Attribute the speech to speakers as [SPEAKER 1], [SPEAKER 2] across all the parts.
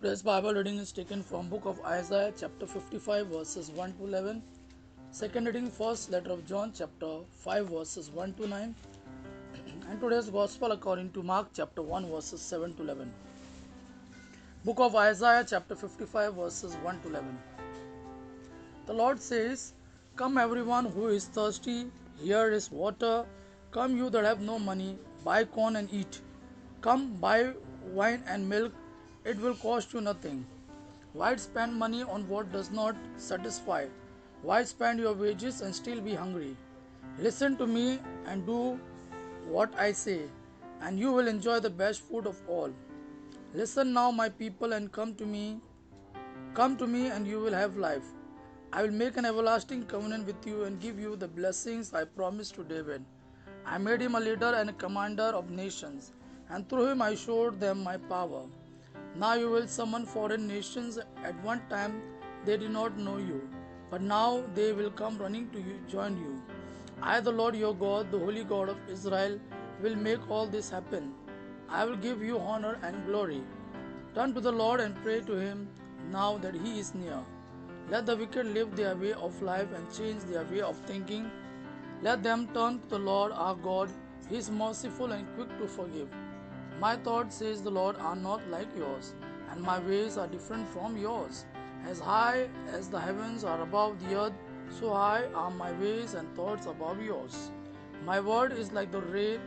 [SPEAKER 1] Today's Bible reading is taken from book of Isaiah chapter 55 verses 1 to 11. Second reading, first letter of John chapter 5 verses 1 to 9. And today's gospel according to Mark chapter 1 verses 7 to 11. Book of Isaiah chapter 55 verses 1 to 11. The Lord says, "Come everyone who is thirsty, here is water. Come you that have no money, buy corn and eat. Come buy wine and milk, it will cost you nothing. Why spend money on what does not satisfy? Why spend your wages and still be hungry? Listen to me and do what I say, and you will enjoy the best food of all. Listen now, my people, and come to me. Come to me, and you will have life. I will make an everlasting covenant with you and give you the blessings I promised to David. I made him a leader and a commander of nations, and through him I showed them my power. Now you will summon foreign nations. At one time they did not know you, but now they will come running to you, join you. I, the Lord your God, the Holy God of Israel, will make all this happen. I will give you honor and glory. Turn to the Lord and pray to him now that he is near. Let the wicked live their way of life and change their way of thinking. Let them turn to the Lord our God. He is merciful and quick to forgive. My thoughts, says the Lord, are not like yours, and my ways are different from yours. As high as the heavens are above the earth, so high are my ways and thoughts above yours. My word is like the rain,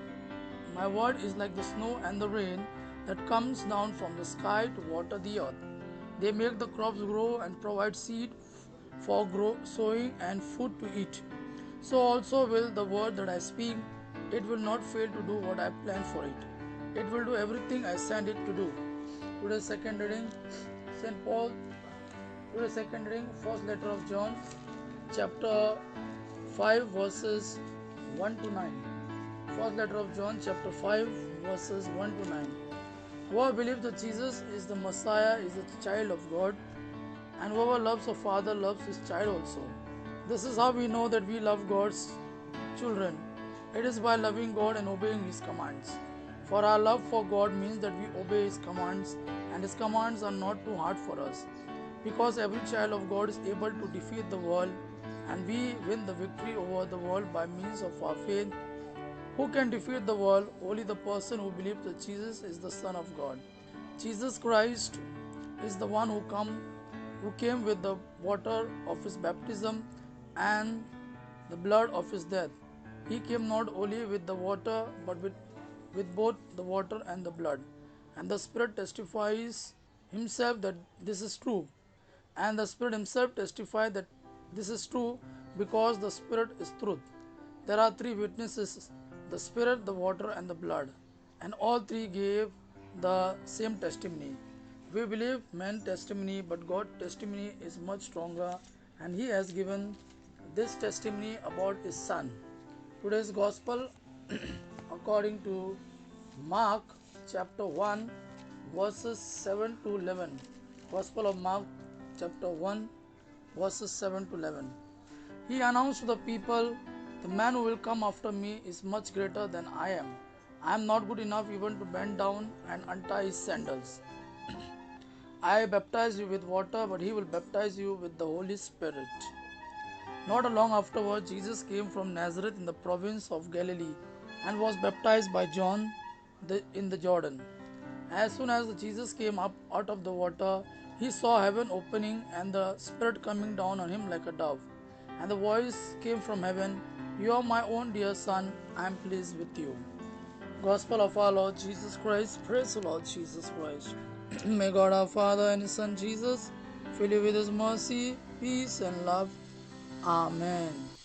[SPEAKER 1] my word is like the snow and the rain that comes down from the sky to water the earth. They make the crops grow and provide seed for sowing and food to eat. So also will the word that I speak, it will not fail to do what I plan for it. It will do everything I send it to do. Today's second reading, St. Paul. Today's second reading, first letter of John, chapter 5 verses 1 to 9. First letter of John, chapter 5 verses 1 to 9. Whoever believes that Jesus is the Messiah is a child of God, and whoever loves a father loves his child also. This is how we know that we love God's children. It is by loving God and obeying his commands. For our love for God means that we obey his commands, and his commands are not too hard for us. Because every child of God is able to defeat the world, and we win the victory over the world by means of our faith. Who can defeat the world? Only the person who believes that Jesus is the Son of God. Jesus Christ is the one who came with the water of his baptism and the blood of his death. He came not only with the water, but with both the water and the blood. And the Spirit testifies himself that this is true. And the Spirit himself testifies that this is true because the Spirit is truth. There are three witnesses, the Spirit, the water, and the blood. And all three gave the same testimony. We believe man's testimony, but God's testimony is much stronger, and he has given this testimony about his Son. Today's Gospel according to Mark chapter 1 verses 7 to 11. Gospel of Mark chapter 1 verses 7 to 11. He announced to the people, "The man who will come after me is much greater than I am. I am not good enough even to bend down and untie his sandals. I baptize you with water, but he will baptize you with the Holy Spirit." Not long afterward, Jesus came from Nazareth in the province of Galilee and was baptized by John in the Jordan. As soon as Jesus came up out of the water, he saw heaven opening and the Spirit coming down on him like a dove. And the voice came from heaven, "You are my own dear Son, I am pleased with you." Gospel of our Lord Jesus Christ. Praise the Lord Jesus Christ. May God our Father and his Son Jesus fill you with his mercy, peace and love. Amen.